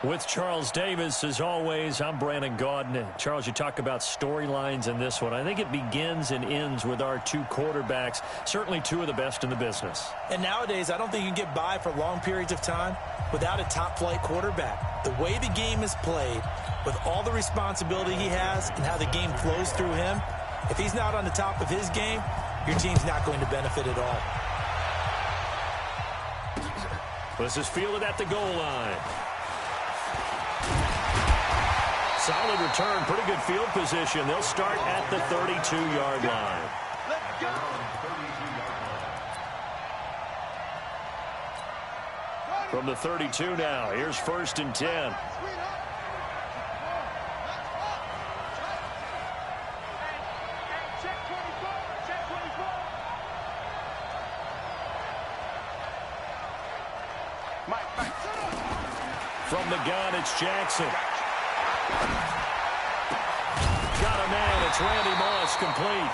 With Charles Davis, as always, I'm Brandon Gaudin. Charles, you talk about storylines in this one. I think it begins and ends with our two quarterbacks, certainly two of the best in the business. And nowadays, I don't think you can get by for long periods of time without a top-flight quarterback. The way the game is played, with all the responsibility he has and how the game flows through him, if he's not on the top of his game, your team's not going to benefit at all. This is fielded at the goal line. Solid return, pretty good field position. They'll start at the 32-yard line. Let's go. From the 32 now, here's 1st and 10. From the gun, it's Jackson. Got a man, it's Randy Moss, complete.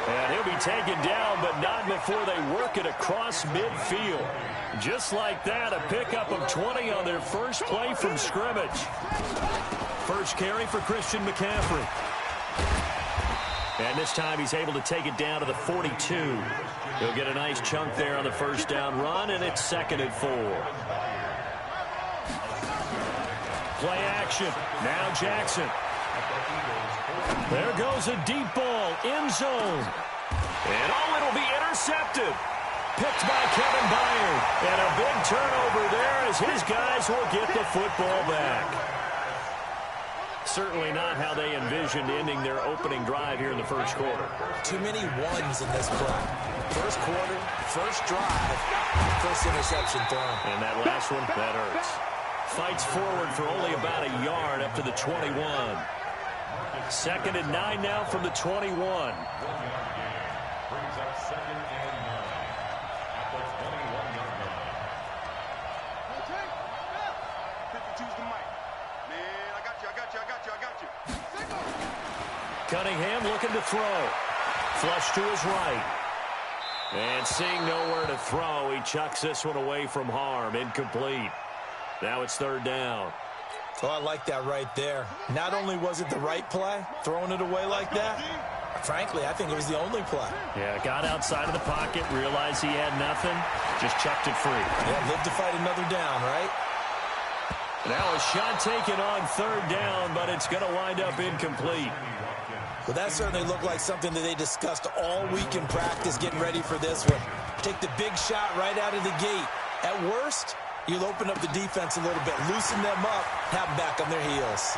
And he'll be taken down, but not before they work it across midfield. Just like that, a pickup of 20 on their first play from scrimmage. First carry for Christian McCaffrey. And this time he's able to take it down to the 42. He'll get a nice chunk there on the first down run, and it's 2nd and 4. Play action. Now Jackson. There goes a deep ball. End zone. And it'll be intercepted. Picked by Kevin Byard. And a big turnover there as his guys will get the football back. Certainly not how they envisioned ending their opening drive here in the first quarter. Too many ones in this play. First quarter, first drive, first interception thrown. And that last one, that hurts. Fights forward for only about a yard up to the 21. 2nd and 9 now from the 21. Brings up 2nd and 9 at the 21-yard line. 52's the mic. Man, I got you. Cunningham looking to throw. Flush to his right. And seeing nowhere to throw, he chucks this one away from harm. Incomplete. Now it's 3rd down. Oh, I like that right there. Not only was it the right play, throwing it away like that, frankly, I think it was the only play. Yeah, got outside of the pocket, realized he had nothing, just chucked it free. Yeah, live to fight another down, right? Now a shot taken on 3rd down, but it's going to wind up incomplete. Well, that certainly looked like something that they discussed all week in practice getting ready for this one. Take the big shot right out of the gate. At worst, you'll open up the defense a little bit, loosen them up, have them back on their heels.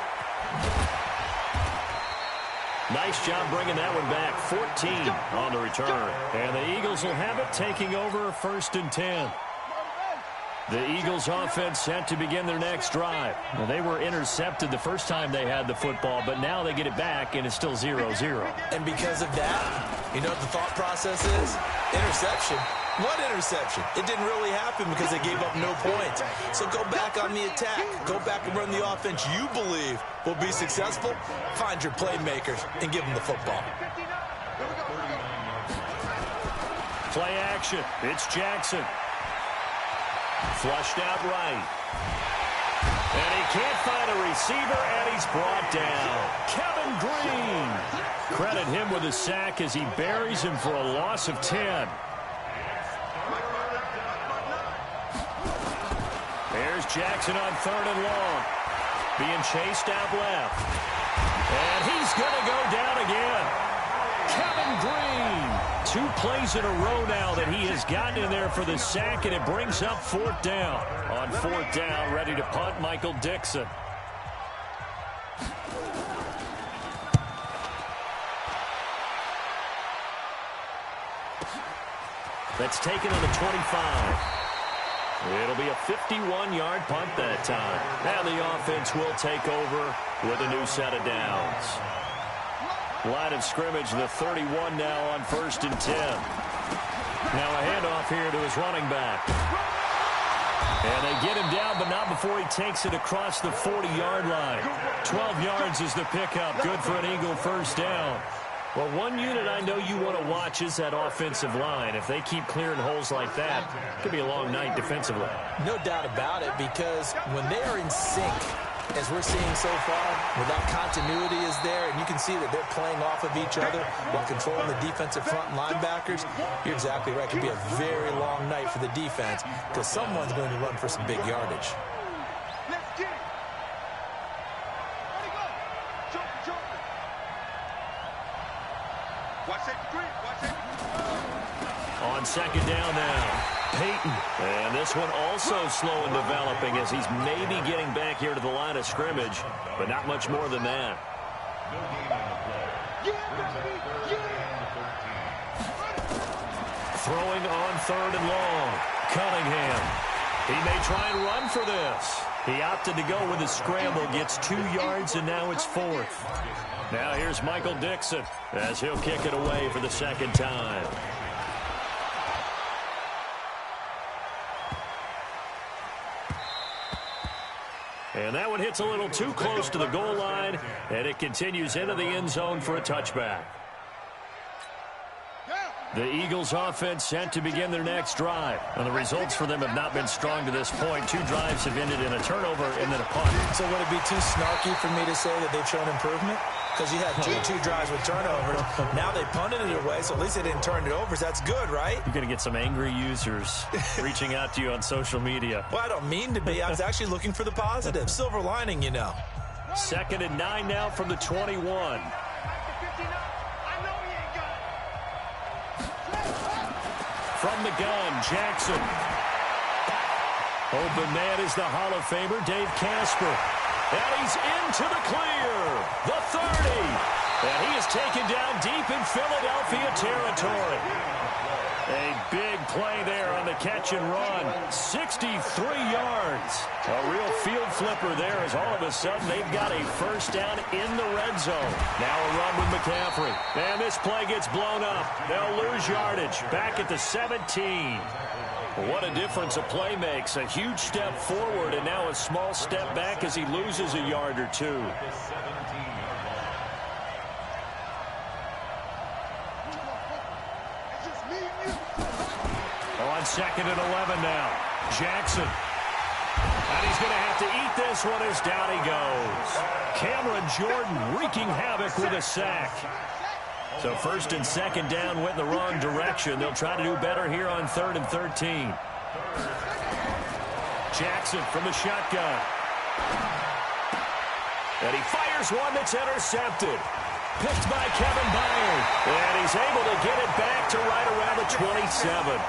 Nice job bringing that one back. 14 on the return. And the Eagles will have it, taking over 1st and 10. The Eagles offense set to begin their next drive. Now, they were intercepted the first time they had the football, but now they get it back, and it's still 0-0. And because of that, you know what the thought process is? Interception. What interception? It didn't really happen because they gave up no points. So go back on the attack. Go back and run the offense you believe will be successful. Find your playmakers and give them the football. Play action. It's Jackson. Flushed out right. And he can't find a receiver, and he's brought down. Kevin Green. Credit him with a sack as he buries him for a loss of 10. There's Jackson on 3rd and long. Being chased out left. And he's going to go down again. Kevin Green. 2 plays in a row now that he has gotten in there for the sack, and it brings up 4th down. On 4th down, ready to punt, Michael Dixon. That's taken on the 25. It'll be a 51-yard punt that time. And the offense will take over with a new set of downs. Line of scrimmage, the 31 now on 1st and 10. Now a handoff here to his running back. And they get him down, but not before he takes it across the 40-yard line. 12 yards is the pickup. Good for an Eagle first down. Well, one unit I know you want to watch is that offensive line. If they keep clearing holes like that, it could be a long night defensively. No doubt about it, because when they are in sync, as we're seeing so far, where that continuity is there, and you can see that they're playing off of each other while controlling the defensive front linebackers, you're exactly right. It could be a very long night for the defense because someone's going to run for some big yardage. Let's get it. Ready, go. Jump. Watch safety green. Watch safety. on second down now. Peyton. And this one also slow in developing as he's maybe getting back here to the line of scrimmage, but not much more than that. Throwing on third and long. Cunningham. He may try and run for this. He opted to go with a scramble, gets 2 yards, and now it's 4th. Now here's Michael Dixon as he'll kick it away for the second time. And that one hits a little too close to the goal line, and it continues into the end zone for a touchback. The Eagles offense set to begin their next drive. And the results for them have not been strong to this point. 2 drives have ended in a turnover and then a punt. So would it be too snarky for me to say that they've shown improvement? Because you had two drives with turnovers. Now they punted it away, so at least they didn't turn it over. So that's good, right? You're going to get some angry users reaching out to you on social media. Well, I don't mean to be. I was actually looking for the positive. Silver lining, you know. 2nd and 9 now from the 21. From the gun, Jackson. Open man is the Hall of Famer, Dave Casper. And he's into the clear. The 30. And he is taken down deep in Philadelphia territory. A big play there on the catch and run. 63 yards. A real field flipper there as all of a sudden they've got a first down in the red zone. Now a run with McCaffrey. And this play gets blown up. They'll lose yardage. Back at the 17. What a difference a play makes. A huge step forward and now a small step back as he loses a yard or two. On 2nd and 11 now. Jackson. And he's going to have to eat this one as down he goes. Cameron Jordan wreaking havoc with a sack. So 1st and 2nd down went in the wrong direction. They'll try to do better here on 3rd and 13. Jackson from the shotgun. And he fires one that's intercepted. Picked by Kevin Byard. And he's able to get it back to right around the 27.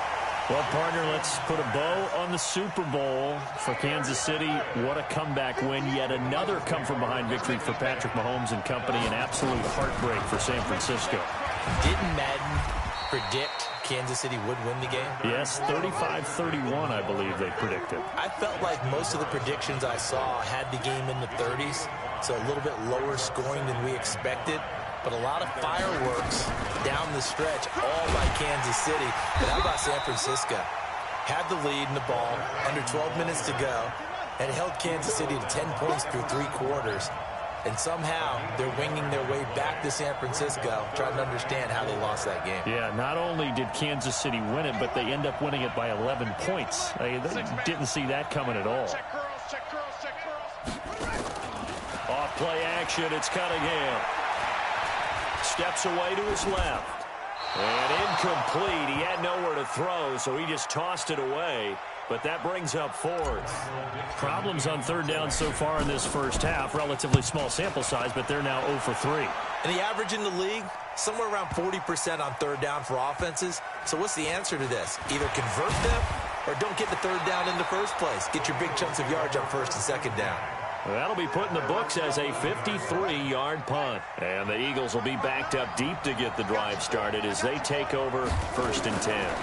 Well, partner, let's put a bow on the Super Bowl for Kansas City. What a comeback win. Yet another come-from-behind victory for Patrick Mahomes and company. An absolute heartbreak for San Francisco. Didn't Madden predict Kansas City would win the game? Yes, 35-31, I believe they predicted. I felt like most of the predictions I saw had the game in the 30s, so a little bit lower scoring than we expected. But a lot of fireworks down the stretch, all by Kansas City. But how about San Francisco? Had the lead in the ball, under 12 minutes to go, and held Kansas City to 10 points through 3 quarters. And somehow they're winging their way back to San Francisco, trying to understand how they lost that game. Yeah, not only did Kansas City win it, but they end up winning it by 11 points. They didn't see that coming at all. Off play action, it's Cunningham. Steps away to his left. And incomplete. He had nowhere to throw, so he just tossed it away. But that brings up 4th. Problems on 3rd down so far in this first half. Relatively small sample size, but they're now 0 for 3. And the average in the league, somewhere around 40% on 3rd down for offenses. So what's the answer to this? Either convert them or don't get the 3rd down in the first place. Get your big chunks of yards on 1st and 2nd down. That'll be put in the books as a 53-yard punt. And the Eagles will be backed up deep to get the drive started as they take over 1st and 10.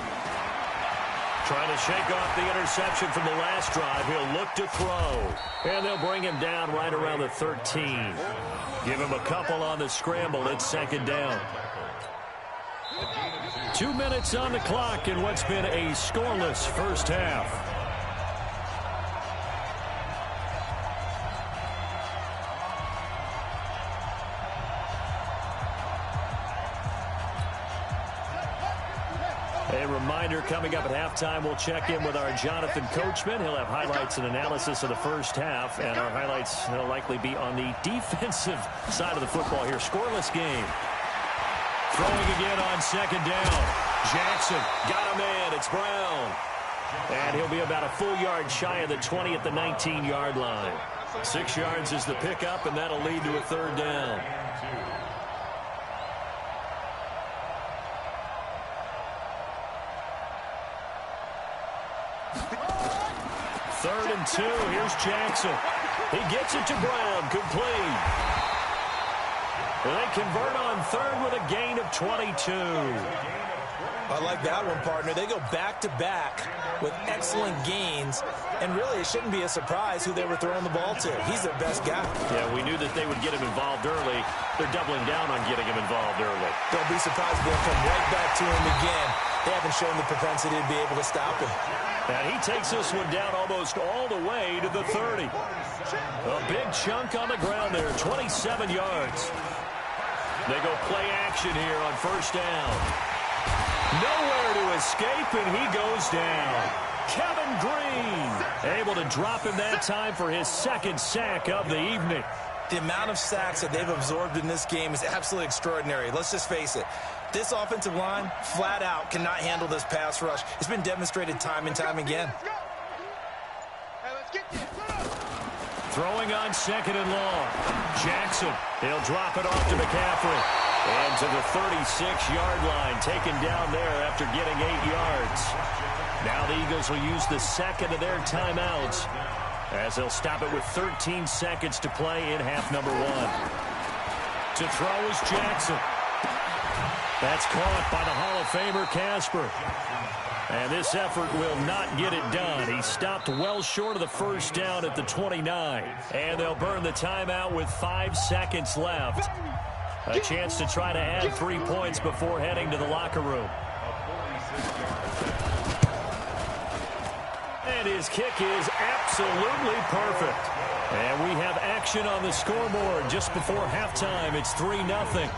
Trying to shake off the interception from the last drive. He'll look to throw. And they'll bring him down right around the 13. Give him a couple on the scramble. It's 2nd down. 2 minutes on the clock in what's been a scoreless first half. A reminder, coming up at halftime, we'll check in with our Jonathan Coachman. He'll have highlights and analysis of the first half, and our highlights will likely be on the defensive side of the football here. Scoreless game. Throwing again on 2nd down. Jackson got a man. It's Brown. And he'll be about a full yard shy of the 20 at the 19-yard line. 6 yards is the pickup, and that'll lead to a 3rd down. 3rd and 2. Here's Jackson. He gets it to Brown. Complete. They convert on 3rd with a gain of 22. I like that one, partner. They go back-to-back with excellent gains, and really it shouldn't be a surprise who they were throwing the ball to. He's their best guy. Yeah, we knew that they would get him involved early. They're doubling down on getting him involved early. Don't be surprised if they'll come right back to him again. They haven't shown the propensity to be able to stop him. And he takes this one down almost all the way to the 30. A big chunk on the ground there, 27 yards. They go play action here on 1st down. Nowhere to escape, and he goes down. Kevin Green able to drop him that time for his 2nd sack of the evening. The amount of sacks that they've absorbed in this game is absolutely extraordinary. Let's just face it. This offensive line, flat out, cannot handle this pass rush. It's been demonstrated time and time again. Throwing on 2nd and long. Jackson, he'll drop it off to McCaffrey. And to the 36-yard line, taken down there after getting 8 yards. Now the Eagles will use the 2nd of their timeouts as they'll stop it with 13 seconds to play in half number 1. To throw is Jackson. That's caught by the Hall of Famer Casper. And this effort will not get it done. He stopped well short of the 1st down at the 29. And they'll burn the timeout with 5 seconds left. A chance to try to add 3 points before heading to the locker room. And his kick is absolutely perfect. And we have action on the scoreboard just before halftime. It's 3-0.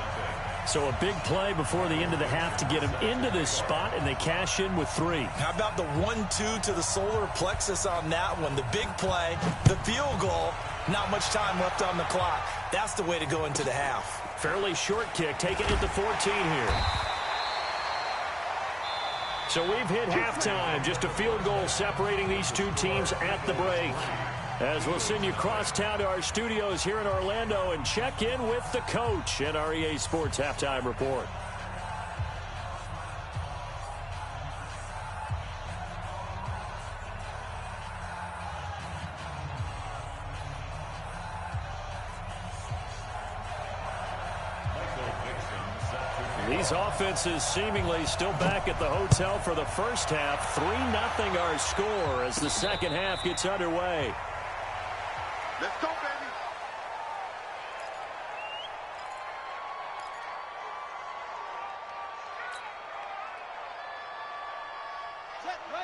So a big play before the end of the half to get him into this spot, and they cash in with 3. How about the 1-2 to the solar plexus on that one? The big play, the field goal, not much time left on the clock. That's the way to go into the half. Fairly short kick, taking it to 14 here. So we've hit halftime. Just a field goal separating these two teams at the break. As we'll send you crosstown to our studios here in Orlando and check in with the coach at our EA Sports Halftime Report. These offenses seemingly still back at the hotel for the first half. 3-0 our score as the second half gets underway. Let's go, baby.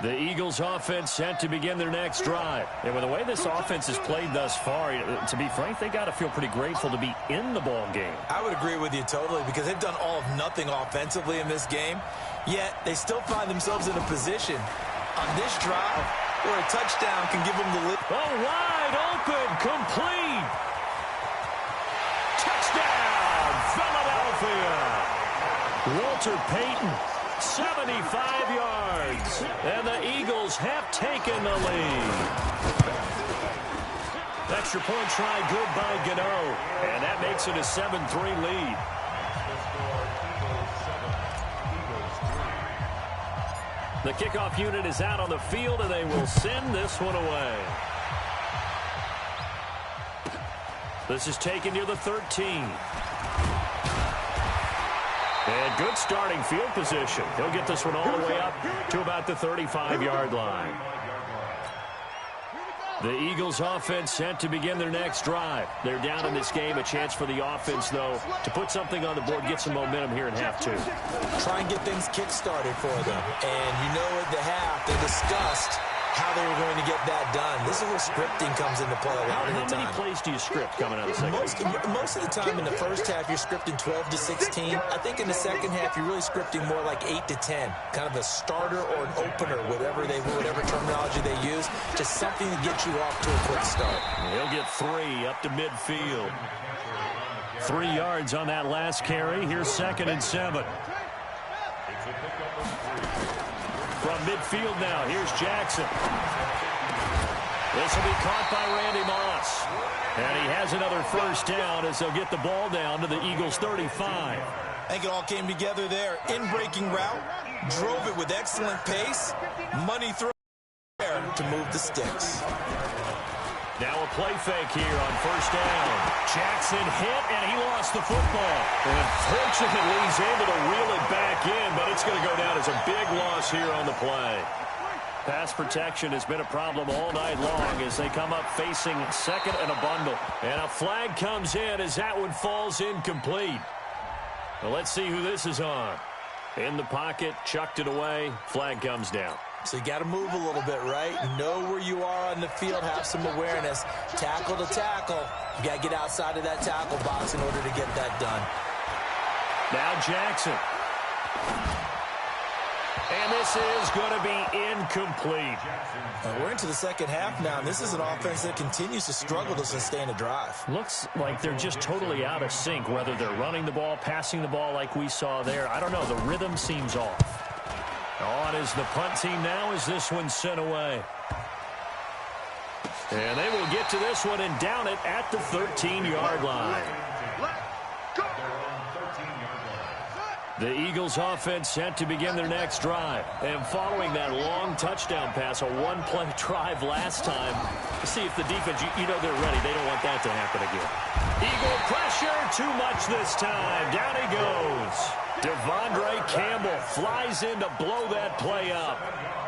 The Eagles offense set to begin their next drive. And with the way this offense has played thus far, to be frank, they got to feel pretty grateful to be in the ball game. I would agree with you totally because they've done all of nothing offensively in this game, yet they still find themselves in a position on this drive where a touchdown can give them the lead. Oh, wide open, complete. Touchdown, Philadelphia. Walter Payton, 75 yards. And the Eagles have taken the lead. Extra point try good by Gano. And that makes it a 7-3 lead. The kickoff unit is out on the field, and they will send this one away. This is taken near the 13. And good starting field position. He'll get this one all the way up to about the 35-yard line. The Eagles offense set to begin their next drive. They're down in this game. A chance for the offense, though, to put something on the board, get some momentum here in half two. Try and get things kick-started for them. And you know at the half, they discussed how they were going to get that done. This is where scripting comes into play a lot of the time. How many plays do you script coming out of the second half? Most of the time in the first half, you're scripting 12 to 16. I think in the second half, you're really scripting more like 8 to 10. Kind of a starter or an opener, whatever terminology they use. Just something to get you off to a quick start. He'll get 3 up to midfield. 3 yards on that last carry. Here's 2nd and 7. From midfield now, here's Jackson. This will be caught by Randy Moss. And he has another first down as they'll get the ball down to the Eagles' 35. I think it all came together there. In-breaking route, drove it with excellent pace. Money throw there. there to move the sticks. Now a play fake here on first down. Jackson hit, and he lost the football. And fortunately, he's able to reel it back in, but it's going to go down as a big loss here on the play. Pass protection has been a problem all night long as they come up facing second and a bundle. And a flag comes in as that one falls incomplete. Well, let's see who this is on. In the pocket, chucked it away, flag comes down. So you got to move a little bit, right? Know where you are on the field, have some awareness. Tackle to tackle. You got to get outside of that tackle box in order to get that done. Now Jackson. And this is going to be incomplete. We're into the second half now, and this is an offense that continues to struggle to sustain a drive. Looks like they're just totally out of sync, whether they're running the ball, passing the ball like we saw there. I don't know. The rhythm seems off. On is the punt team now as this one's sent away. And they will get to this one and down it at the 13-yard line. The Eagles offense set to begin their next drive. And following that long touchdown pass, a one-play drive last time, to see if the defense, you know they're ready. They don't want that to happen again. Eagle pressure, too much this time. Down he goes. Devondre Campbell flies in to blow that play up.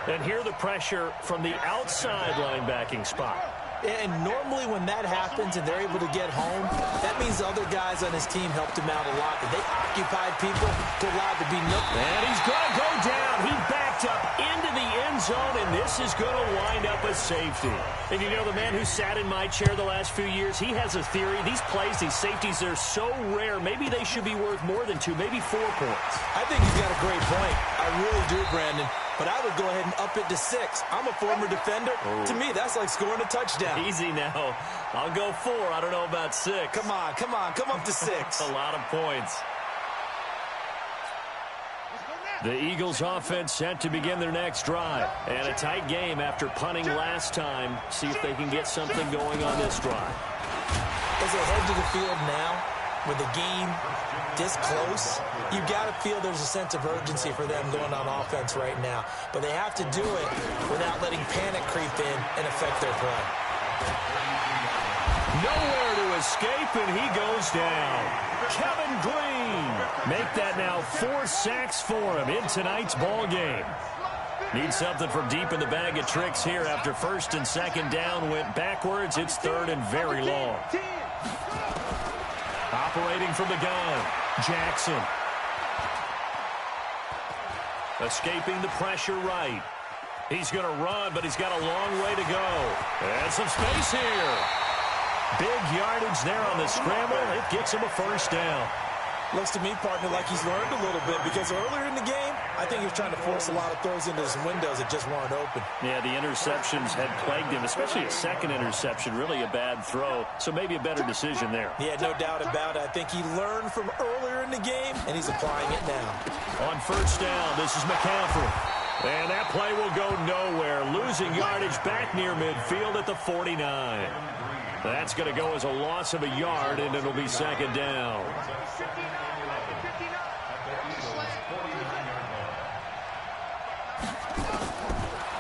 And here the pressure from the outside linebacking spot. And normally when that happens and they're able to get home, that means other guys on his team helped him out a lot. They occupied people to allow to be no. And he's going to go down. He backed up into the end zone, and this is going to wind up a safety. And you know, the man who sat in my chair the last few years, he has a theory. These plays, these safeties, they're so rare. Maybe they should be worth more than 2, maybe 4 points. I think he's got a great point. I really do, Brandon. But I would go ahead and up it to 6. I'm a former defender. Oh. To me, that's like scoring a touchdown. Easy now. I'll go 4. I don't know about 6. Come on. Come up to 6. A lot of points. The Eagles offense set to begin their next drive. And a tight game after punting last time. See if they can get something going on this drive. As they head to the field now, with the game this close, you got to feel there's a sense of urgency for them going on offense right now. But they have to do it without letting panic creep in and affect their play. Nowhere to escape, and he goes down. Kevin Green. Make that now 4 sacks for him in tonight's ball game. Need something from deep in the bag of tricks here after first and second down went backwards. It's third and very long. Operating from the gun, Jackson. Escaping the pressure right. He's going to run, but he's got a long way to go. And some space here. Big yardage there on the scramble. It gets him a first down. Looks to me, partner, like he's learned a little bit because earlier in the game, I think he was trying to force a lot of throws into some windows that just weren't open. Yeah, the interceptions had plagued him, especially a second interception, really a bad throw. So maybe a better decision there. Yeah, no doubt about it. I think he learned from earlier in the game, and he's applying it now. On first down, this is McCaffrey. And that play will go nowhere. Losing yardage back near midfield at the 49. That's going to go as a loss of a yard, and it'll be second down.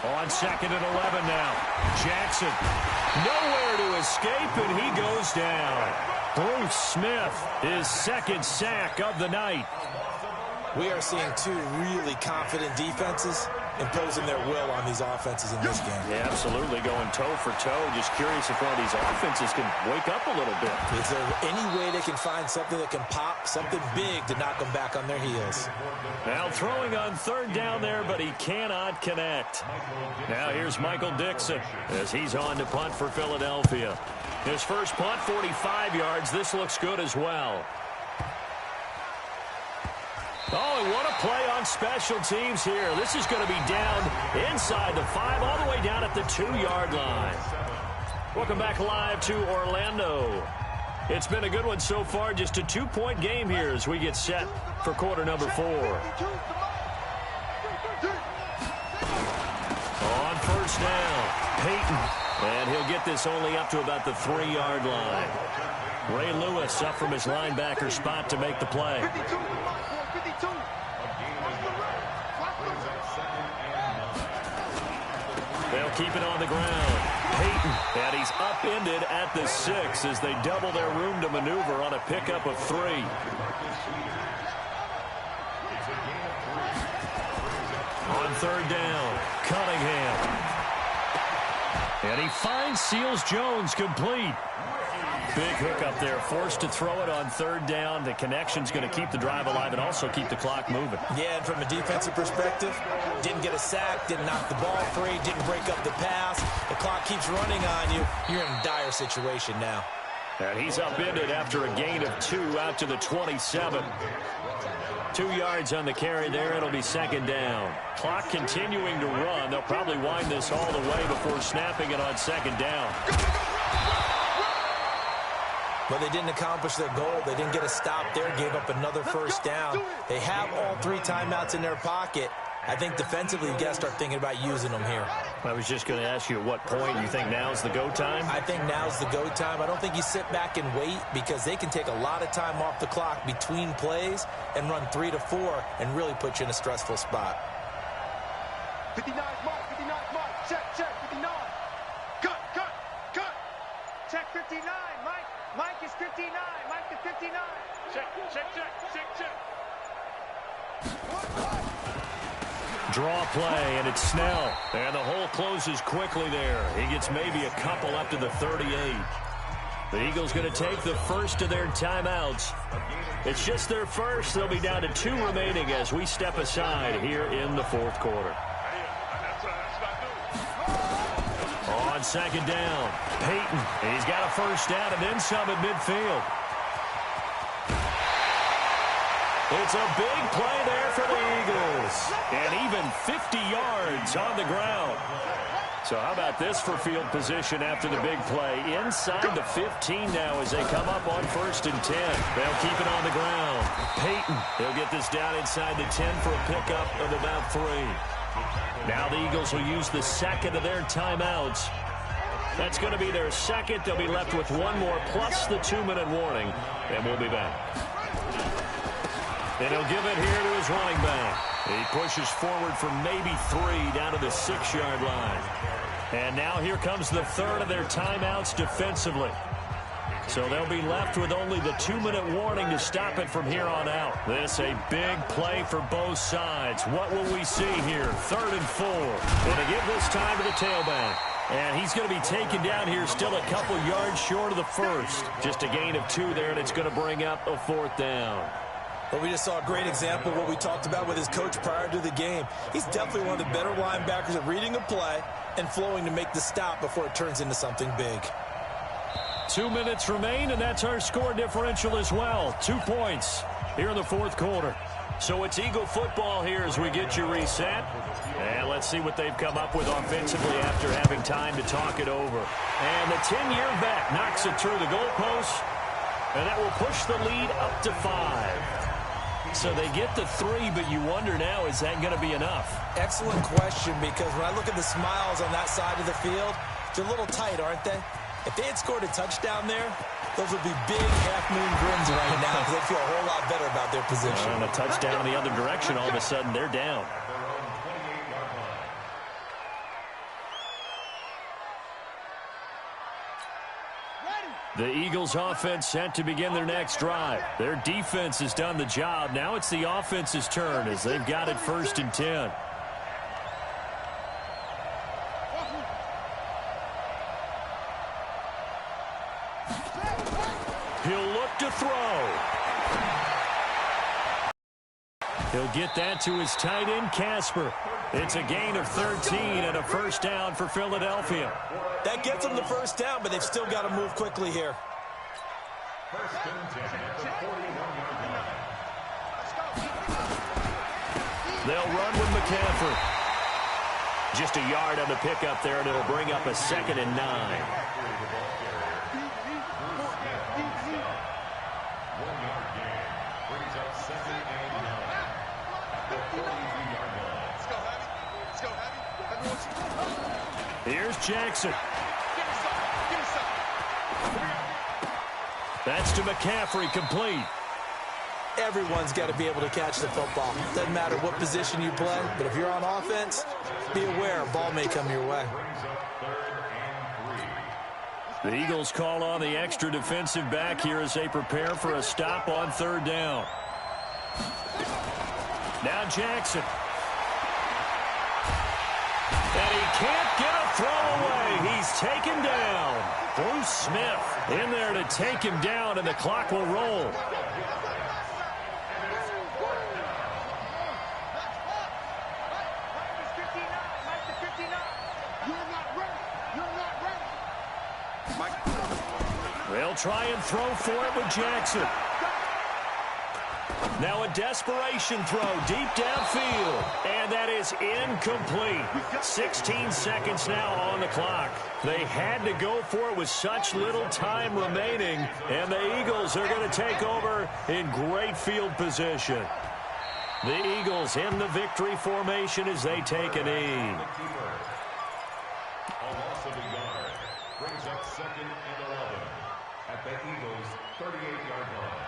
On second and 11 now. Jackson. Nowhere to escape, and he goes down. Bruce Smith, his second sack of the night. We are seeing 2 really confident defenses imposing their will on these offenses in this game. Yeah, absolutely, going toe for toe. Just curious if one of these offenses can wake up a little bit. Is there any way they can find something that can pop, something big to knock them back on their heels? Now throwing on third down there, but he cannot connect. Now here's Michael Dixon as he's on to punt for Philadelphia. His first punt, 45 yards. This looks good as well. Oh, and what a play on special teams here. This is going to be down inside the 5, all the way down at the 2-yard line. Welcome back live to Orlando. It's been a good one so far. Just a 2-point game here as we get set for quarter number 4. On first down, Peyton. And he'll get this only up to about the 3-yard line. Ray Lewis up from his linebacker spot to make the play. They'll They'll keep it on the ground. Peyton, and he's upended at the 6 as they double their room to maneuver on a pickup of 3. On 3rd down, Cunningham. And he finds Seals-Jones complete. Big hookup there, forced to throw it on 3rd down. The connection's going to keep the drive alive and also keep the clock moving. Yeah, and from a defensive perspective, didn't get a sack, didn't knock the ball free, didn't break up the pass. The clock keeps running on you. You're in a dire situation now. And he's upended after a gain of 2 out to the 27. 2 yards on the carry there. It'll be 2nd down. Clock continuing to run. They'll probably wind this all the way before snapping it on 2nd down. But they didn't accomplish their goal. They didn't get a stop there, gave up another 1st down. They have all 3 timeouts in their pocket. I think defensively, you got to start thinking about using them here. I was just going to ask you at what point you think now's the go time? I think now's the go time. I don't think you sit back and wait because they can take a lot of time off the clock between plays and run 3 to 4 and really put you in a stressful spot. 59 mark, 59 mark, check, 59. Cut. Check 59, Mike is 59, Mike is 59. Check. Draw play, and it's Snell. And the hole closes quickly there. He gets maybe a couple up to the 38. The Eagles going to take the first of their timeouts. It's just their first. They'll be down to 2 remaining as we step aside here in the 4th quarter. On 2nd down, Peyton. He's got a 1st down and then some at midfield. It's a big play there for the Eagles. And even 50 yards on the ground. So how about this for field position after the big play? Inside the 15 now as they come up on 1st and 10. They'll keep it on the ground. Peyton, he'll get this down inside the 10 for a pickup of about 3. Now the Eagles will use the 2nd of their timeouts. That's going to be their 2nd. They'll be left with 1 more plus the 2-minute warning. And we'll be back. And he'll give it here to his running back. He pushes forward for maybe 3 down to the 6-yard line. And now here comes the 3rd of their timeouts defensively. So they'll be left with only the 2-minute warning to stop it from here on out. This a big play for both sides. What will we see here? 3rd and 4. And they give this time to the tailback. And he's going to be taken down here still a couple yards short of the 1st. Just a gain of 2 there, and it's going to bring up a 4th down. Well, we just saw a great example of what we talked about with his coach prior to the game. He's definitely one of the better linebackers at reading a play and flowing to make the stop before it turns into something big. 2 minutes remain, and that's our score differential as well. 2 points here in the 4th quarter. So it's Eagle football here as we get you reset. And let's see what they've come up with offensively after having time to talk it over. And the 10-year vet knocks it through the goalpost, and that will push the lead up to 5. So they get the 3, but you wonder now, is that going to be enough? Excellent question, because when I look at the smiles on that side of the field, they're a little tight, aren't they? If they had scored a touchdown there, those would be big half-moon grins right now because they feel a whole lot better about their position. And a touchdown in the other direction, all of a sudden they're down. The Eagles offense set to begin their next drive. Their defense has done the job. Now it's the offense's turn as they've got it 1st and 10. He'll look to throw. He'll get that to his tight end, Casper. It's a gain of 13 and a 1st down for Philadelphia. That gets them the 1st down, but they've still got to move quickly here. 1st and 10 at the 41-yard line. They'll run with McCaffrey. Just a yard on the pickup there, and it'll bring up a 2nd and 9. Here's Jackson. That's to McCaffrey, complete. Everyone's got to be able to catch the football. Doesn't matter what position you play, but if you're on offense, be aware a ball may come your way. The Eagles call on the extra defensive back here as they prepare for a stop on third down. Now Jackson. And he can't get a throw away. He's taken down. Bruce Smith in there to take him down, and the clock will roll. They'll try and throw for it with Jackson. Now a desperation throw deep downfield. And that is incomplete. 16 seconds now on the clock. They had to go for it with such little time remaining. And the Eagles are going to take over in great field position. The Eagles in the victory formation as they take a knee. Brings up 2nd and 11 at the Eagles' 38-yard line.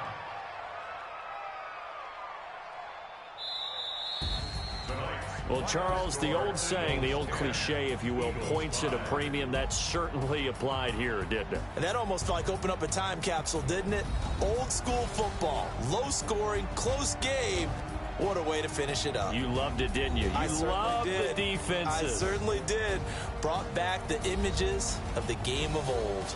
Well, Charles, the old saying, the old cliche, if you will, points at a premium, that certainly applied here, didn't it? And that almost like opened up a time capsule, didn't it? Old school football, low scoring, close game. What a way to finish it up. You loved it, didn't you? You loved the defenses. I certainly did. Brought back the images of the game of old.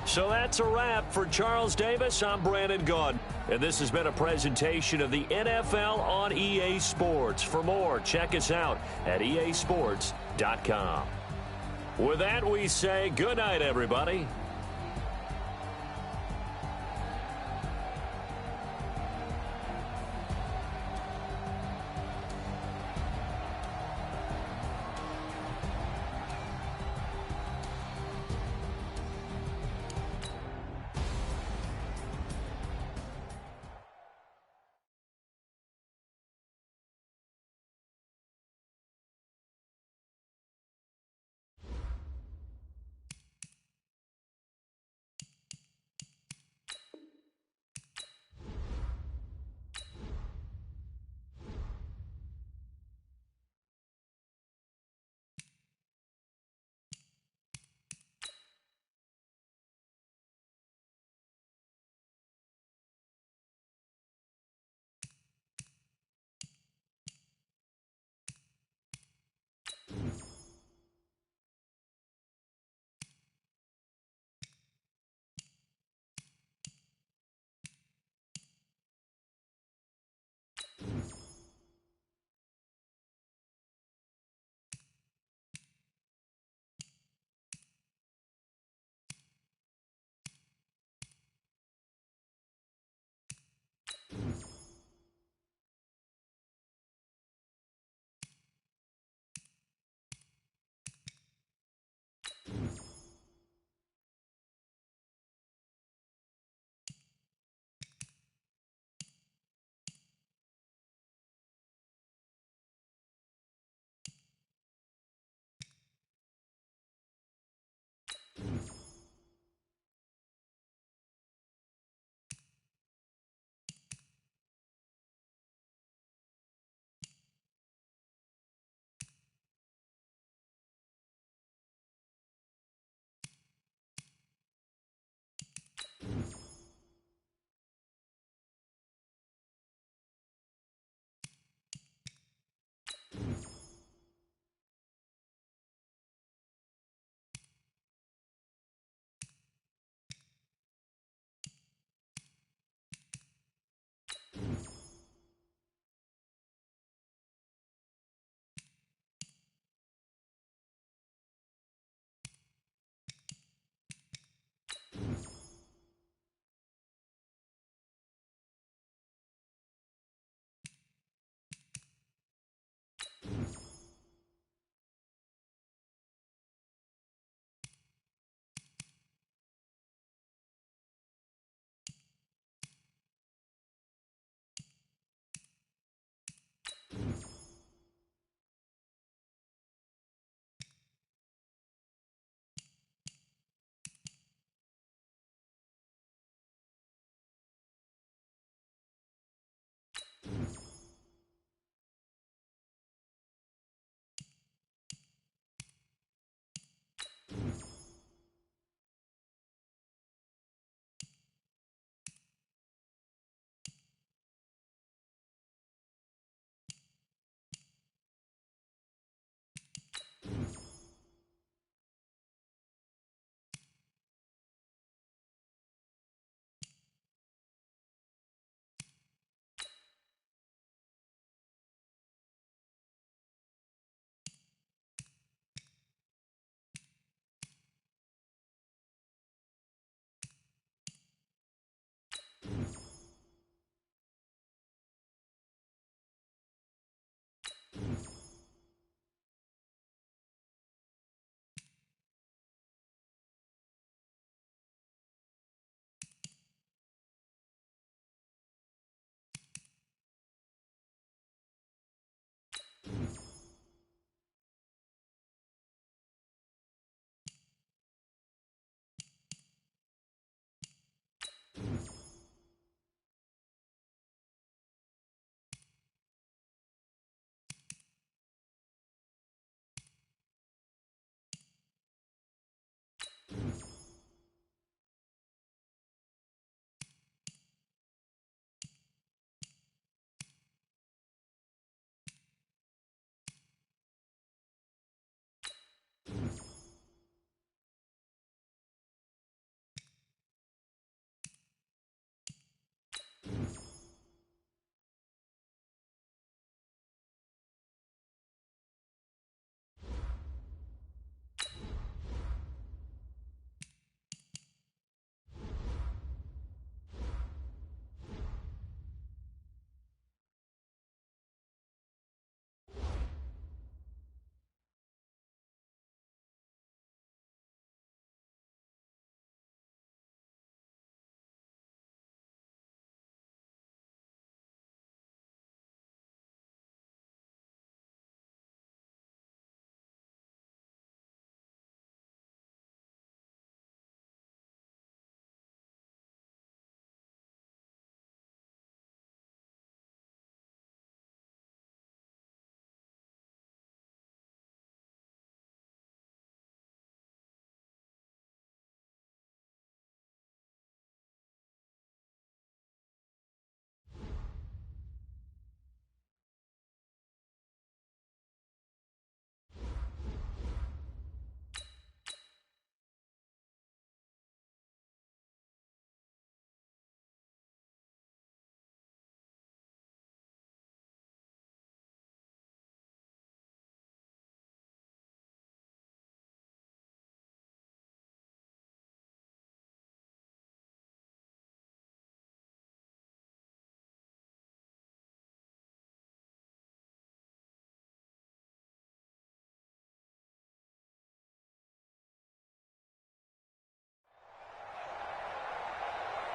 So that's a wrap for Charles Davis. I'm Brandon Gaudin. And this has been a presentation of the NFL on EA Sports. For more, check us out at easports.com. With that, we say good night, everybody.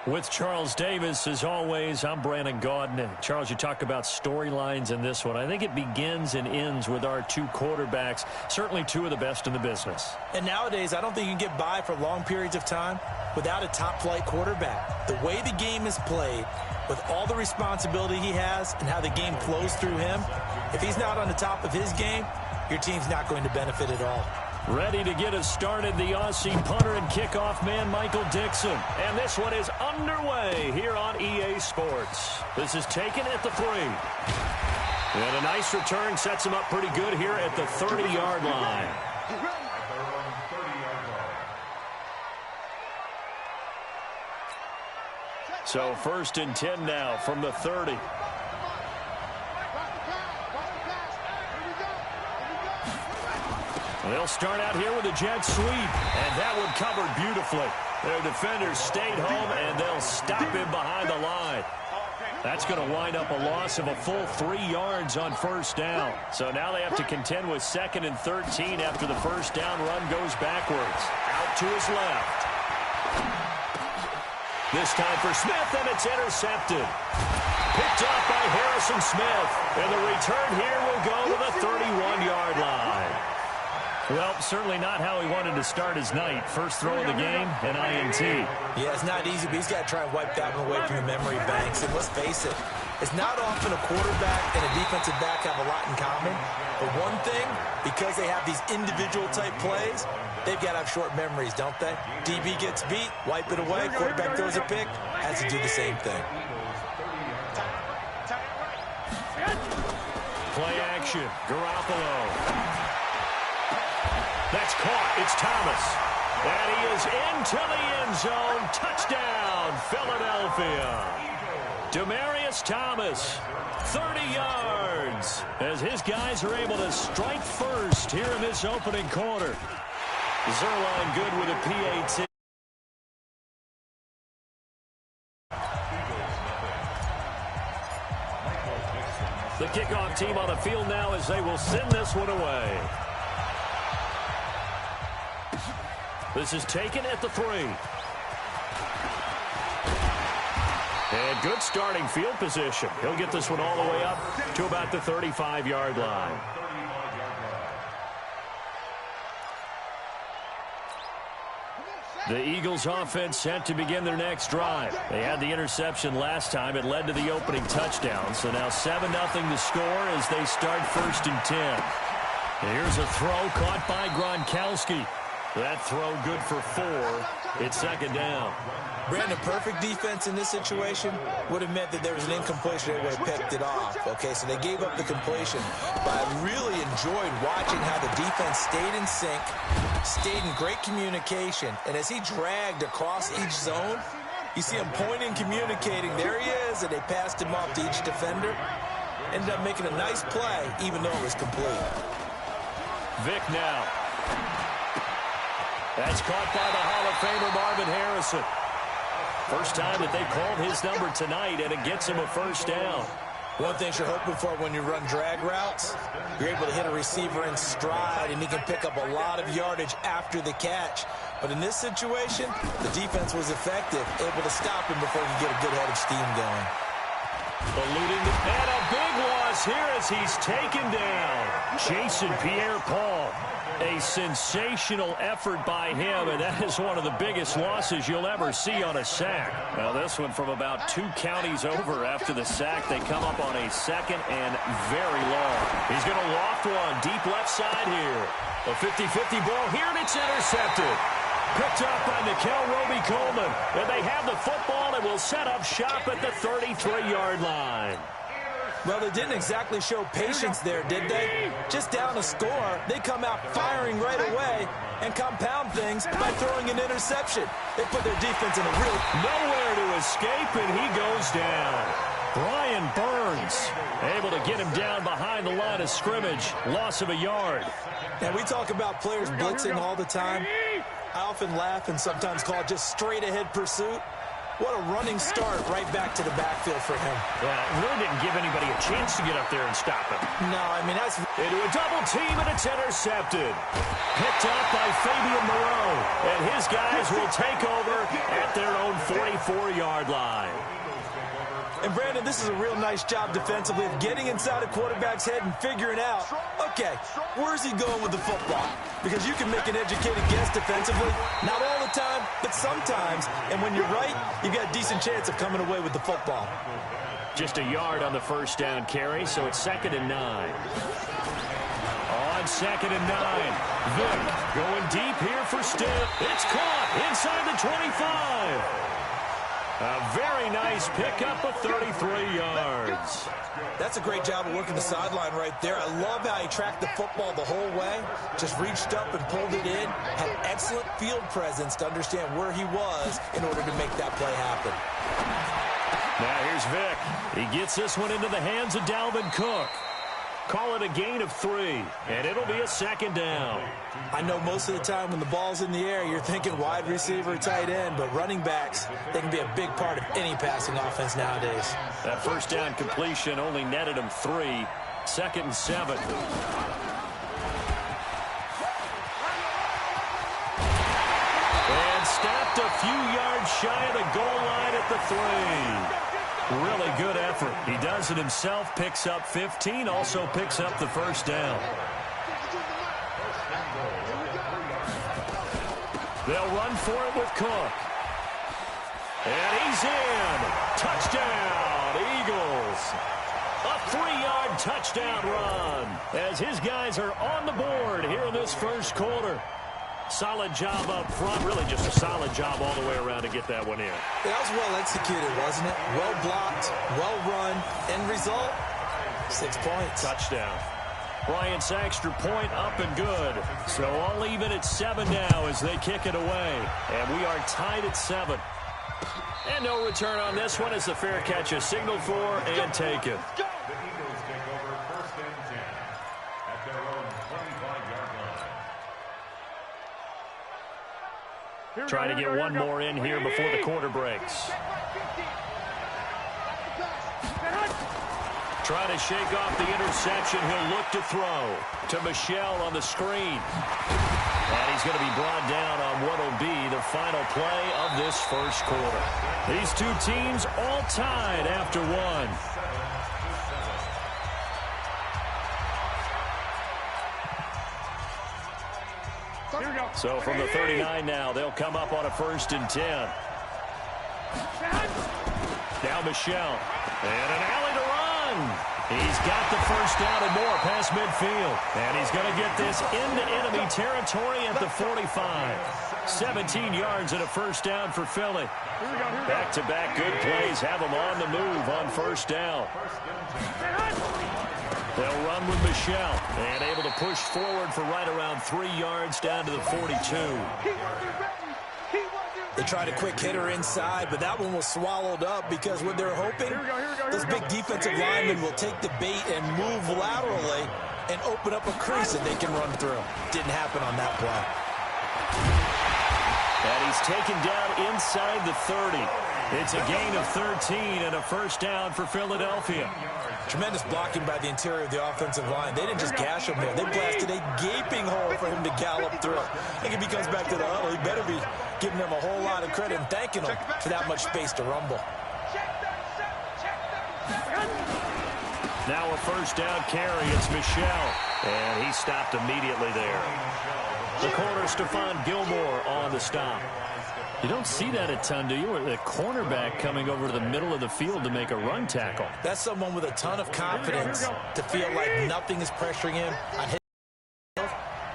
With Charles Davis, as always, I'm Brandon Gaudin. Charles, you talk about storylines in this one. I think it begins and ends with our two quarterbacks, certainly two of the best in the business. And nowadays, I don't think you can get by for long periods of time without a top-flight quarterback. The way the game is played, with all the responsibility he has and how the game flows through him, if he's not on the top of his game, your team's not going to benefit at all. Ready to get us started, the Aussie punter and kickoff man, Michael Dixon. And this one is underway here on EA Sports. This is taken at the 3. And a nice return sets him up pretty good here at the 30-yard line. So 1st and 10 now from the 30. They'll start out here with a jet sweep, and that one covered beautifully. Their defenders stayed home, and they'll stop him behind the line. That's going to wind up a loss of a full 3 yards on 1st down. So now they have to contend with 2nd and 13 after the 1st down run goes backwards. Out to his left. This time for Smith, and it's intercepted. Picked off by Harrison Smith, and the return here will go to the 31-yard line. Well, certainly not how he wanted to start his night. First throw of the game, an INT. Yeah, it's not easy, but he's got to try and wipe that one away from the memory banks. And let's face it, it's not often a quarterback and a defensive back have a lot in common. But one thing, because they have these individual-type plays, they've got to have short memories, don't they? DB gets beat, wipe it away, quarterback throws a pick, has to do the same thing. Play action, Garoppolo. That's caught. It's Thomas. And he is into the end zone. Touchdown, Philadelphia. Demaryius Thomas, 30 yards, as his guys are able to strike first here in this opening quarter. Zerline good with a PAT. The kickoff team on the field now as they will send this one away. This is taken at the 3. And good starting field position. He'll get this one all the way up to about the 35-yard line. The Eagles offense set to begin their next drive. They had the interception last time. It led to the opening touchdown. So now 7-0 to score as they start 1st and 10. Here's a throw caught by Gronkowski. That throw good for 4. It's 2nd down. Brandon, perfect defense in this situation would have meant that there was an incompletion. They would have picked it off. Okay, so they gave up the completion. But I really enjoyed watching how the defense stayed in sync, stayed in great communication. And as he dragged across each zone, you see him pointing, communicating. There he is, and they passed him off to each defender. Ended up making a nice play, even though it was complete. Vic now. That's caught by the Hall of Famer Marvin Harrison. First time that they called his number tonight, and it gets him a 1st down. One thing you're hoping for when you run drag routes, you're able to hit a receiver in stride, and he can pick up a lot of yardage after the catch. But in this situation, the defense was effective, able to stop him before he could get a good head of steam going. Eluding and a big loss here as he's taken down. Jason Pierre-Paul. A sensational effort by him, and that is one of the biggest losses you'll ever see on a sack. Now, this one from about 2 counties over after the sack. They come up on a 2nd and very long. He's going to loft one deep left side here. A 50-50 ball here, and it's intercepted. Picked up by Nickel Roby-Coleman. And they have the football and will set up shop at the 33-yard line. Well, they didn't exactly show patience there, did they? Just down a score, they come out firing right away and compound things by throwing an interception. They put their defense in a real... Nowhere to escape, and he goes down. Brian Burns able to get him down behind the line of scrimmage. Loss of a yard. And we talk about players blitzing all the time. I often laugh and sometimes call it just straight-ahead pursuit. What a running start right back to the backfield for him. Yeah, it really didn't give anybody a chance to get up there and stop him. No, I mean, that's... Into a double team, and it's intercepted. Picked up by Fabian Moreau. And his guys will take over at their own 44-yard line. And, Brandon, this is a real nice job defensively of getting inside a quarterback's head and figuring out, okay, where's he going with the football? Because you can make an educated guess defensively, not all the time, but sometimes. And when you're right, you've got a decent chance of coming away with the football. Just a yard on the first down carry, so it's 2nd and 9. On 2nd and 9, Vick going deep here for Stiff. It's caught inside the 25. A very nice pickup of 33 yards. That's a great job of working the sideline right there. I love how he tracked the football the whole way, just reached up and pulled it in, had excellent field presence to understand where he was in order to make that play happen. Now here's Vick. He gets this one into the hands of Dalvin Cook. Call it a gain of 3, and it'll be a 2nd down. I know most of the time when the ball's in the air, you're thinking wide receiver, tight end, but running backs, they can be a big part of any passing offense nowadays. That first down completion only netted him 3. 2nd and 7. And stopped a few yards shy of the goal line at the 3. Really good effort. He does it himself, picks up 15, also picks up the first down. They'll run for it with Cook. And he's in. Touchdown, Eagles. A 3-yard touchdown run as his guys are on the board here in this first quarter. Solid job up front, really just a solid job all the way around to get that one in. That was well executed, wasn't it? Well blocked, well run, end result, 6 points. Touchdown. Bryant's extra point up and good. So all even at 7 now as they kick it away. And we are tied at 7. And no return on this one as the fair catch is signaled for and taken. Trying to get one more in here before the quarter breaks. Trying to shake off the interception. He'll look to throw to Michel on the screen. And he's going to be brought down on what will be the final play of this first quarter. These two teams all tied after one. So from the 39 now, they'll come up on a 1st and 10. Now Michel. And an alley to run. He's got the first down and more past midfield. And he's going to get this into enemy territory at the 45. 17 yards and a first down for Philly. Back-to-back good plays have them on the move on first down. They'll run with Michel and able to push forward for right around 3 yards down to the 42. They tried a quick hitter inside, but that one was swallowed up because what they're hoping, those big defensive linemen will take the bait and move laterally and open up a crease that they can run through. Didn't happen on that play. And he's taken down inside the 30. It's a gain of 13 and a first down for Philadelphia. Tremendous blocking by the interior of the offensive line. They didn't just gash him there. They blasted a gaping hole for him to gallop through. I think if he comes back to the huddle, he better be giving them a whole lot of credit and thanking them for that much space to rumble. Now a first down carry. It's Michel. And he stopped immediately there. The corner, Stephon Gilmore on the stop. You don't see that a ton, do you? Or the cornerback coming over to the middle of the field to make a run tackle. That's someone with a ton of confidence to feel like nothing is pressuring him on his field.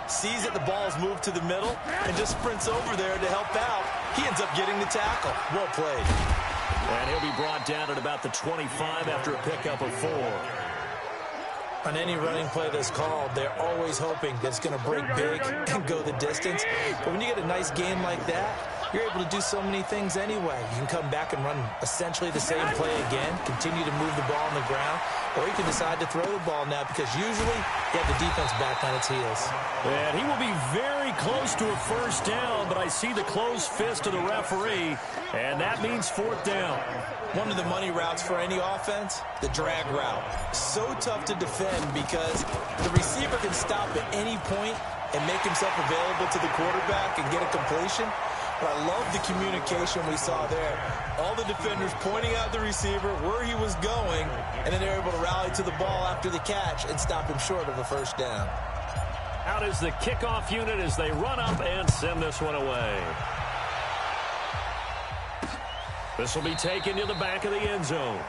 Sees that the ball's moved to the middle and just sprints over there to help out. He ends up getting the tackle. Well played. And he'll be brought down at about the 25 after a pickup of 4. On any running play that's called, they're always hoping that it's going to break big and go the distance. But when you get a nice game like that, you're able to do so many things anyway. You can come back and run essentially the same play again, continue to move the ball on the ground, or you can decide to throw the ball now because usually you have the defense back on its heels. And he will be very close to a first down, but I see the closed fist of the referee, and that means fourth down. One of the money routes for any offense, the drag route. So tough to defend because the receiver can stop at any point and make himself available to the quarterback and get a completion. But I love the communication we saw there. All the defenders pointing out the receiver, where he was going, and then they're able to rally to the ball after the catch and stop him short of a first down. Out is the kickoff unit as they run up and send this one away. This will be taken to the back of the end zone.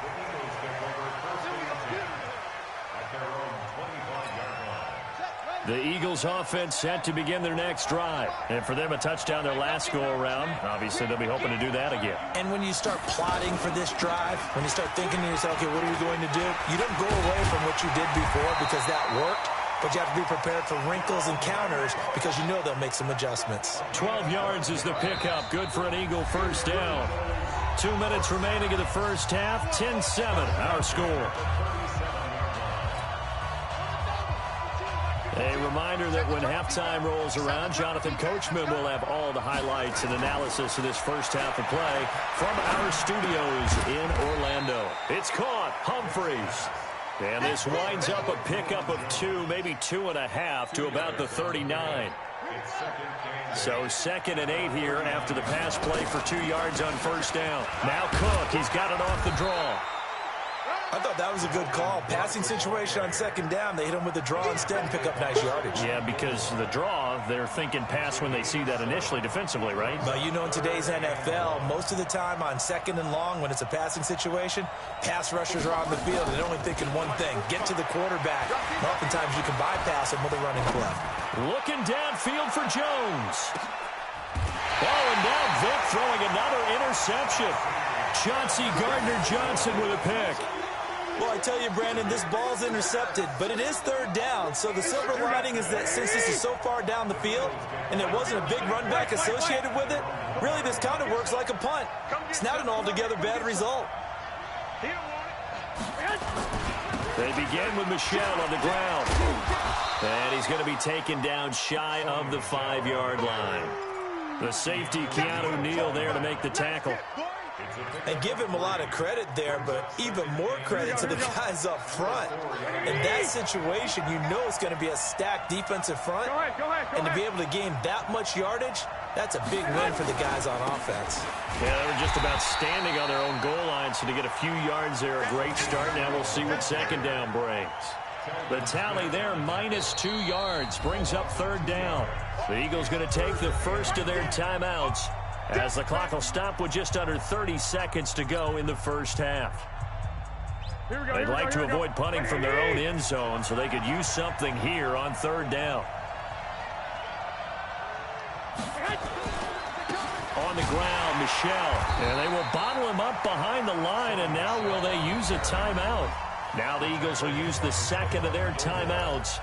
The Eagles offense set to begin their next drive. And for them, a touchdown their last go-around. Obviously, they'll be hoping to do that again. And when you start plotting for this drive, when you start thinking to yourself, okay, what are we going to do? You don't go away from what you did before because that worked. But you have to be prepared for wrinkles and counters because you know they'll make some adjustments. 12 yards is the pickup. Good for an Eagle first down. 2 minutes remaining in the first half. 10-7, our score. A reminder that when halftime rolls around, Jonathan Coachman will have all the highlights and analysis of this first half of play from our studios in Orlando. It's caught. Humphreys. And this winds up a pickup of 2, maybe 2.5 to about the 39. So 2nd and 8 here after the pass play for 2 yards on first down. Now Cook, he's got it off the draw. I thought that was a good call. Passing situation on 2nd down. They hit him with the draw instead and pick up nice yardage. Yeah, because the draw, they're thinking pass when they see that initially defensively, right? But you know, in today's NFL, most of the time on 2nd and long, when it's a passing situation, pass rushers are on the field and they're only thinking one thing, get to the quarterback. And oftentimes you can bypass him with a running play. Looking downfield for Jones. Oh, and now Vic throwing another interception. Chauncey Gardner-Johnson with a pick. Well, I tell you, Brandon, this ball's intercepted, but it is 3rd down. So the silver lining is that since this is so far down the field and there wasn't a big run back associated with it, really this kind of works like a punt. It's not an altogether bad result. They begin with Michel on the ground. And he's going to be taken down shy of the 5-yard line. The safety, Keanu Neal, there to make the tackle. And give him a lot of credit there, but even more credit to the guys up front. In that situation, you know it's going to be a stacked defensive front. And to be able to gain that much yardage, that's a big win for the guys on offense. Yeah, they were just about standing on their own goal line, so to get a few yards there, a great start. Now we'll see what 2nd down brings. The tally there, -2 yards, brings up 3rd down. The Eagles going to take the first of their timeouts, as the clock will stop with just under 30 seconds to go in the first half. They'd like to avoid punting from their own end zone, so they could use something here on 3rd down. On the ground, Michel. And they will bottle him up behind the line, and now will they use a timeout? Now the Eagles will use the 2nd of their timeouts,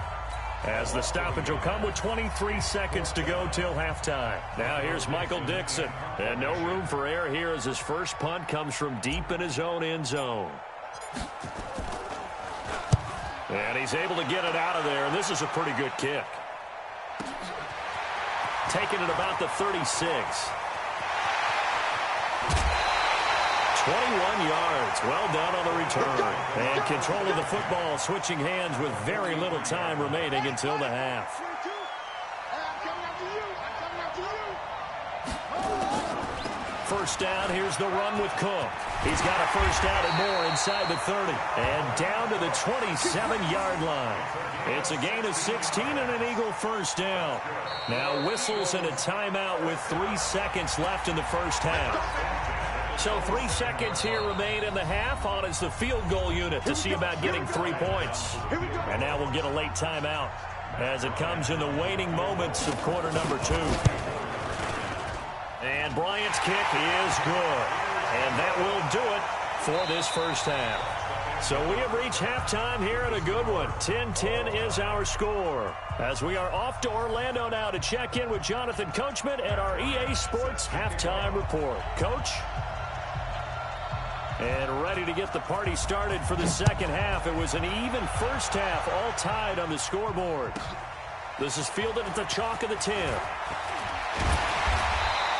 as the stoppage will come with 23 seconds to go till halftime. Now here's Michael Dixon. And no room for error here as his first punt comes from deep in his own end zone. And he's able to get it out of there, and this is a pretty good kick. Taking it about the 36. 21 yards. Well done on the return. And control of the football switching hands with very little time remaining until the half. First down, here's the run with Cook. He's got a first down and more inside the 30. And down to the 27-yard line. It's a gain of 16 and an Eagle first down. Now whistles and a timeout with 3 seconds left in the first half. So 3 seconds here remain in the half. On is the field goal unit to see about getting 3 points. And now we'll get a late timeout as it comes in the waning moments of quarter number 2. And Bryant's kick is good. And that will do it for this first half. So we have reached halftime here in a good one. 10-10 is our score. As we are off to Orlando now to check in with Jonathan Coachman at our EA Sports Halftime Report. Coach? And ready to get the party started for the second half. It was an even first half, all tied on the scoreboard. This is fielded at the chalk of the 10.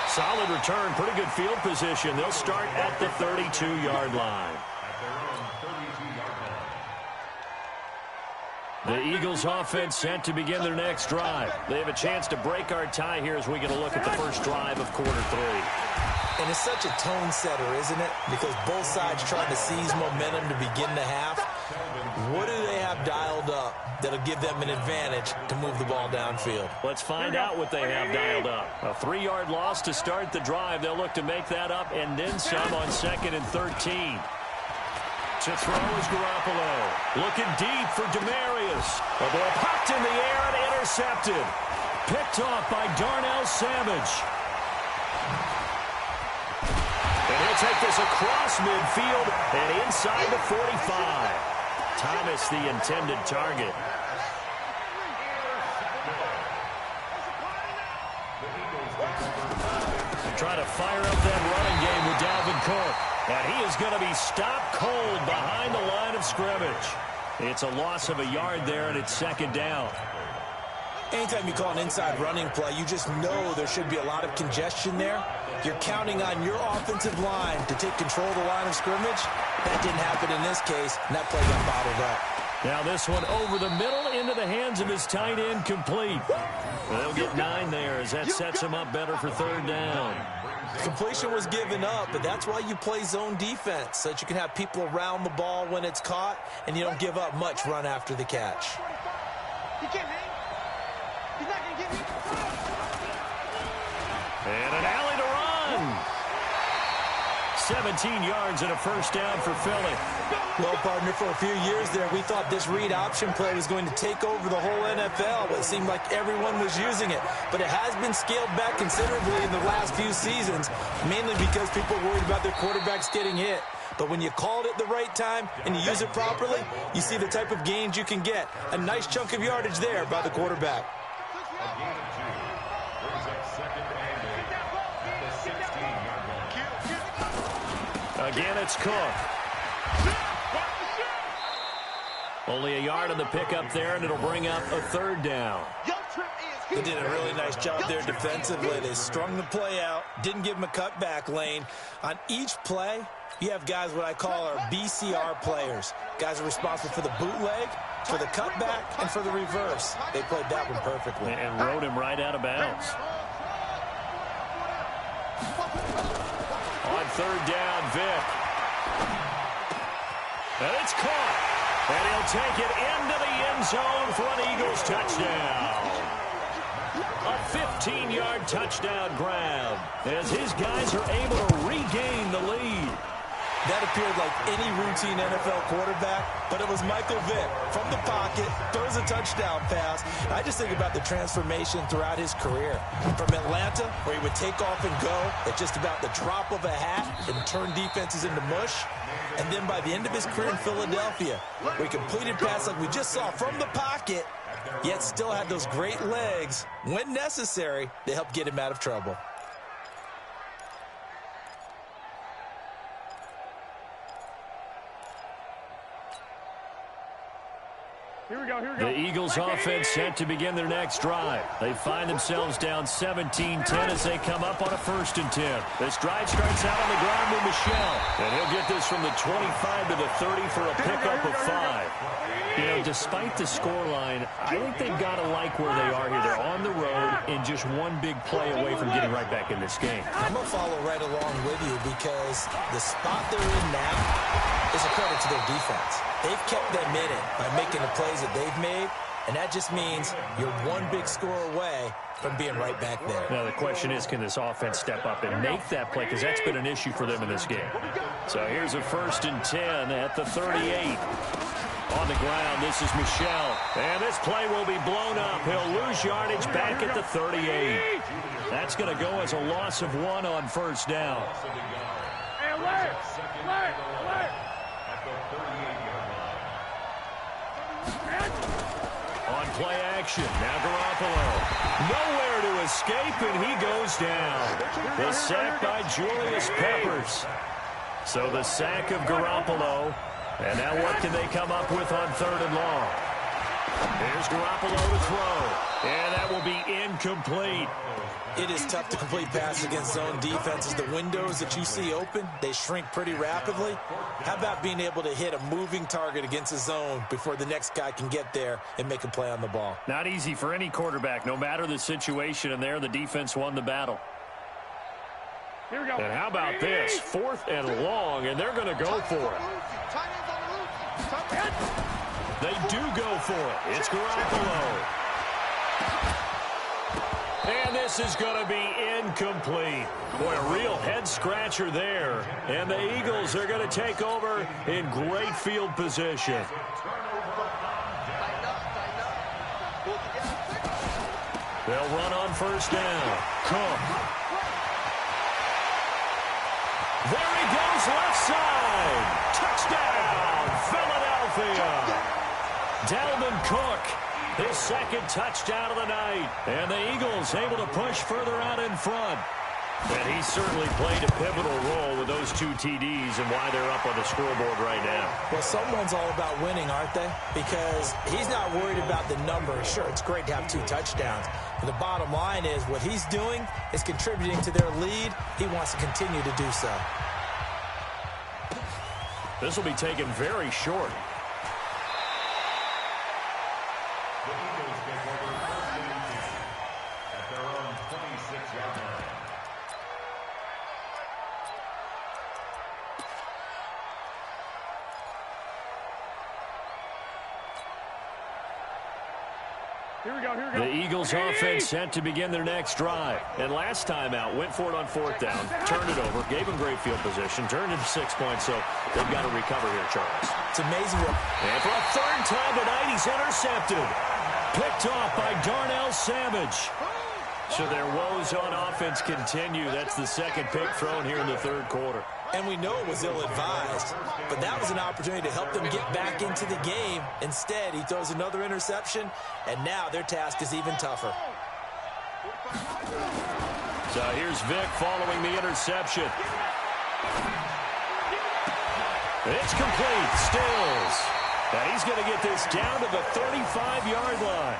Solid return, pretty good field position. They'll start at the 32-yard line. The Eagles offense set to begin their next drive. They have a chance to break our tie here as we get a look at the first drive of quarter 3. And it's such a tone setter, isn't it? Because both sides trying to seize momentum to begin the half. What do they have dialed up that'll give them an advantage to move the ball downfield? Let's find out what they have dialed up. A 3-yard loss to start the drive. They'll look to make that up and then some on 2nd and 13. To throw is Garoppolo. Looking deep for Demarius. The ball popped in the air and intercepted. Picked off by Darnell Savage. And he'll take this across midfield and inside the 45. Thomas, the intended target. Trying to fire up that running game with Dalvin Cook. And he is going to be stopped cold behind the line of scrimmage. It's a loss of a yard there, and it's 2nd down. Anytime you call an inside running play, you just know there should be a lot of congestion there. You're counting on your offensive line to take control of the line of scrimmage. That didn't happen in this case, and that play got bottled up. Now this one over the middle into the hands of his tight end, complete. They'll get 9 there as that sets him up better for 3rd down. Completion was given up, but that's why you play zone defense, so that you can have people around the ball when it's caught, and you don't give up much run after the catch. He can't hang. He's not going to get me. And an alley to run. 17 yards and a first down for Philly. Well, partner, for a few years there, we thought this read option play was going to take over the whole NFL. It seemed like everyone was using it. But it has been scaled back considerably in the last few seasons, mainly because people worried about their quarterbacks getting hit. But when you call it at the right time and you use it properly, you see the type of gains you can get. A nice chunk of yardage there by the quarterback. Again, it's Cook. Only a yard on the pickup there, and it'll bring up a 3rd down. They did a really nice job there defensively. They strung the play out, didn't give him a cutback lane. On each play, you have guys what I call our BCR players. Guys are responsible for the bootleg, for the cutback, and for the reverse. They played that one perfectly. And rode him right out of bounds. On 3rd down, Vick. And it's caught. And he'll take it into the end zone for an Eagles touchdown. A 15-yard touchdown grab as his guys are able to regain the lead. That appeared like any routine NFL quarterback, but it was Michael Vick from the pocket, throws a touchdown pass. I just think about the transformation throughout his career. From Atlanta, where he would take off and go at just about the drop of a hat and turn defenses into mush. And then by the end of his career in Philadelphia, where he completed passes like we just saw from the pocket, yet still had those great legs, when necessary, to help get him out of trouble. Here we go. The Eagles offense set to begin their next drive. They find themselves down 17-10 as they come up on a 1st and 10. This drive starts out on the ground with Michel. And he'll get this from the 25 to the 30 for a pickup of 5. You know, despite the scoreline, I think they've got to like where they are here. They're on the road and just one big play away from getting right back in this game. I'm going to follow right along with you because the spot they're in now is a credit to their defense. They've kept them in it by making the plays that they've made, and that just means you're one big score away from being right back there. Now, the question is, can this offense step up and make that play? Because that's been an issue for them in this game. So here's a 1st and 10 at the 38. On the ground, this is Michel. And this play will be blown up. He'll lose yardage back at the 38. That's going to go as a loss of 1 on 1st down. Hey, alert! Alert! Alert! On play action, now Garoppolo. Nowhere to escape, and he goes down. The sack by Julius Peppers. So the sack of Garoppolo. And now what can they come up with on 3rd and long? Here's Garoppolo to throw. And that will be incomplete. It is tough to complete passes against zone defenses. The windows that you see open, they shrink pretty rapidly. How about being able to hit a moving target against a zone before the next guy can get there and make a play on the ball? Not easy for any quarterback, no matter the situation, and there the defense won the battle. Here we go. And how about this? 4th and long, and they're going to go for it. They do go for it. It's Garoppolo. And this is going to be incomplete. Boy, a real head-scratcher there. And the Eagles are going to take over in great field position. They'll run on 1st down. Cook. There he goes, left side. Touchdown, Philadelphia. Dalvin Cook, his 2nd touchdown of the night. And the Eagles able to push further out in front. And he certainly played a pivotal role with those 2 TDs and why they're up on the scoreboard right now. Well, someone's all about winning, aren't they? Because he's not worried about the numbers. Sure, it's great to have 2 touchdowns. But the bottom line is what he's doing is contributing to their lead. He wants to continue to do so. This will be taken very short. The Eagles take over 1st and 10 at their own 26-yard line. Here we go, here we go. The Eagles offense set to begin their next drive. And last time out, went for it on 4th down, turned it over, gave them great field position, turned into 6 points, so they've got to recover here, Charles. It's amazing what... And for a 3rd time tonight, he's intercepted. Picked off by Darnell Savage. So their woes on offense continue. That's the 2nd pick thrown here in the 3rd quarter. And we know it was ill-advised, but that was an opportunity to help them get back into the game. Instead, he throws another interception, and now their task is even tougher. So here's Vic following the interception. It's complete. Stills. And he's going to get this down to the 35-yard line.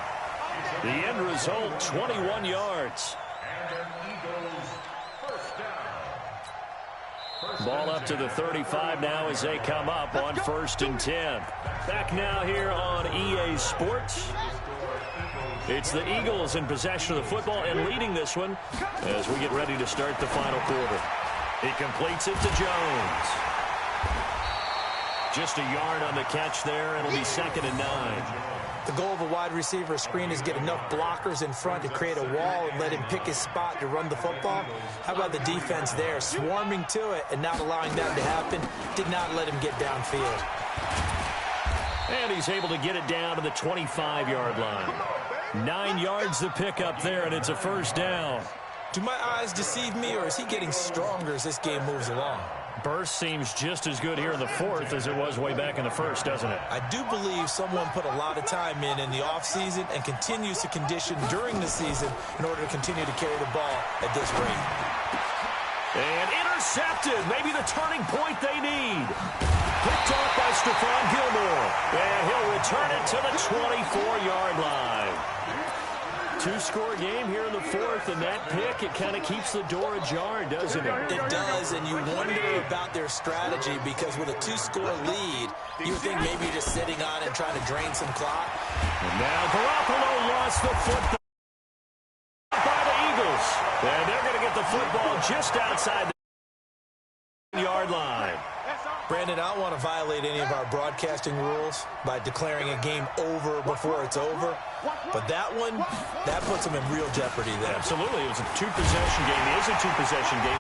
The end result, 21 yards. Ball up to the 35 now as they come up on 1st and 10. Back now here on EA Sports. It's the Eagles in possession of the football and leading this one as we get ready to start the final quarter. He completes it to Jones. Just a yard on the catch there. It'll be 2nd and 9. The goal of a wide receiver screen is get enough blockers in front to create a wall and let him pick his spot to run the football. How about the defense there, swarming to it and not allowing that to happen? Did not let him get downfield. And he's able to get it down to the 25-yard line. 9 yards to pick up there, and it's a 1st down. Do my eyes deceive me, or is he getting stronger as this game moves along? Burst seems just as good here in the 4th as it was way back in the 1st, doesn't it? I do believe someone put a lot of time in the offseason and continues to condition during the season in order to continue to carry the ball at this rate. And intercepted. Maybe the turning point they need. Picked off by Stephon Gilmore. And he'll return it to the 24-yard line. 2-score game here in the 4th, and that pick, it kind of keeps the door ajar, doesn't it? It does, and you wonder about their strategy because with a 2-score lead, you would think maybe you're just sitting on it trying to drain some clock. And now Garoppolo lost the football by the Eagles. And they're going to get the football just outside the yard line. Brandon, I don't want to violate any of our broadcasting rules by declaring a game over before it's over. But that one, that puts them in real jeopardy there. Absolutely. It was a 2-possession game. It is a 2-possession game.